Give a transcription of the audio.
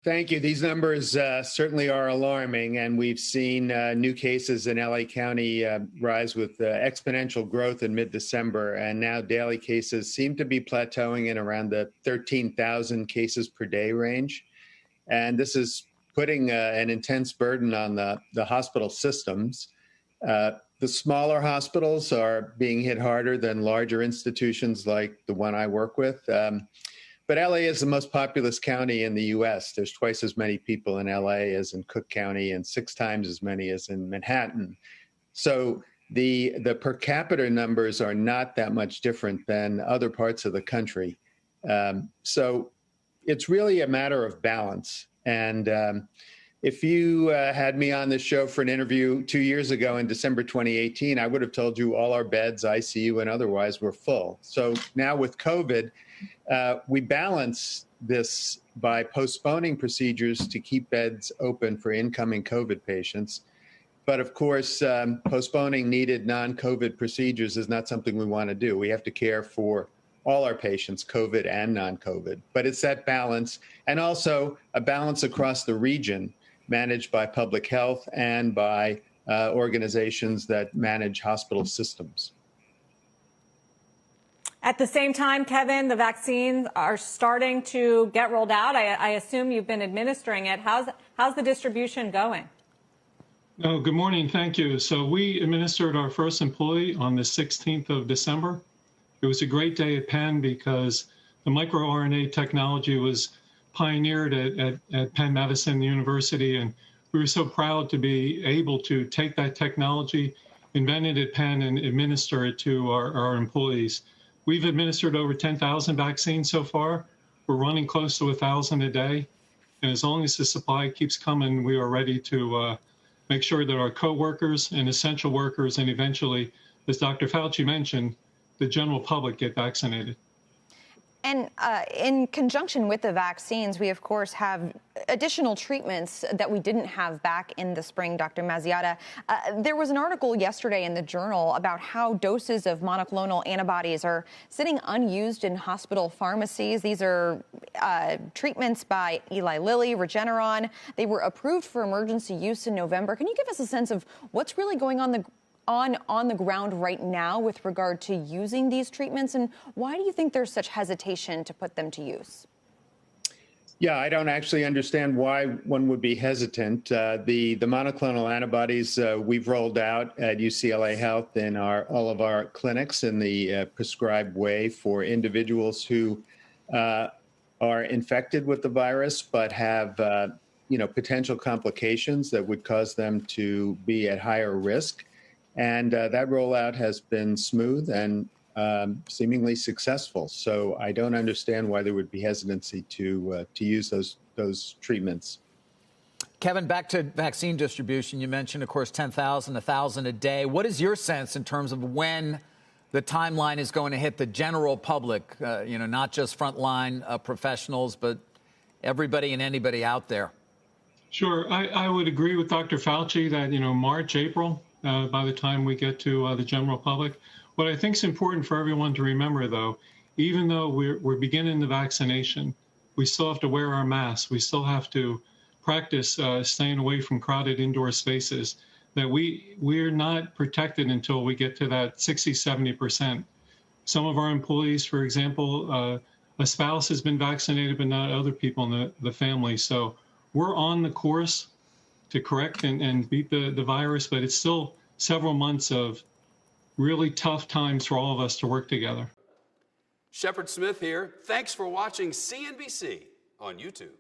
Thank you. These numbers certainly are alarming, and we've seen new cases in LA County rise with exponential growth in mid-December, and now daily cases seem to be plateauing in around the 13,000 cases per day range. And this is putting an intense burden on the hospital systems. The smaller hospitals are being hit harder than larger institutions like the one I work with. But LA is the most populous county in the U.S. There's twice as many people in LA as in Cook County and 6 times as many as in Manhattan. So the per capita numbers are not that much different than other parts of the country. So it's really a matter of balance. And if you had me on this show for an interview 2 years ago in December 2018, I would have told you all our beds, ICU and otherwise, were full. So now with COVID, we balance this by postponing procedures to keep beds open for incoming COVID patients. But of course, postponing needed non-COVID procedures is not something we want to do. We have to care for all our patients, COVID and non-COVID. But it's that balance, and also a balance across the region managed by public health and by organizations that manage hospital systems. At the same time, Kevin, the vaccines are starting to get rolled out. I assume you've been administering it. How's the distribution going? Oh, good morning. Thank you. So we administered our first employee on the 16th of December. It was a great day at Penn because the microRNA technology was pioneered at Penn Medicine University, and we were so proud to be able to take that technology, invented at Penn, and administer it to our employees. We've administered over 10,000 vaccines so far. We're running close to 1,000 a day. And as long as the supply keeps coming, we are ready to make sure that our co-workers and essential workers, and eventually, as Dr. Fauci mentioned, the general public get vaccinated. And in conjunction with the vaccines, we, of course, have additional treatments that we didn't have back in the spring, Dr. Mazziata. There was an article yesterday in the Journal about how doses of monoclonal antibodies are sitting unused in hospital pharmacies. These are treatments by Eli Lilly, Regeneron. They were approved for emergency use in November. Can you give us a sense of what's really going on the ground right now with regard to using these treatments, and why do you think there's such hesitation to put them to use? Yeah, I don't actually understand why one would be hesitant. The monoclonal antibodies we've rolled out at UCLA Health in all of our clinics in the prescribed way for individuals who are infected with the virus but have potential complications that would cause them to be at higher risk. And that rollout has been smooth and seemingly successful. So I don't understand why there would be hesitancy to use those treatments. Kevin, back to vaccine distribution. You mentioned, of course, 10,000, 1,000 a day. What is your sense in terms of when the timeline is going to hit the general public, not just frontline professionals, but everybody and anybody out there? Sure. I would agree with Dr. Fauci that, March, April, by the time we get to the general public. What I think is important for everyone to remember, though, even though we're beginning the vaccination, we still have to wear our masks. We still have to practice staying away from crowded indoor spaces, that we're not protected until we get to that 60, 70%. Some of our employees, for example, a spouse has been vaccinated, but not other people in the family. So we're on the course to correct and beat the virus, but it's still several months of really tough times for all of us to work together. Shepard Smith here. Thanks for watching CNBC on YouTube.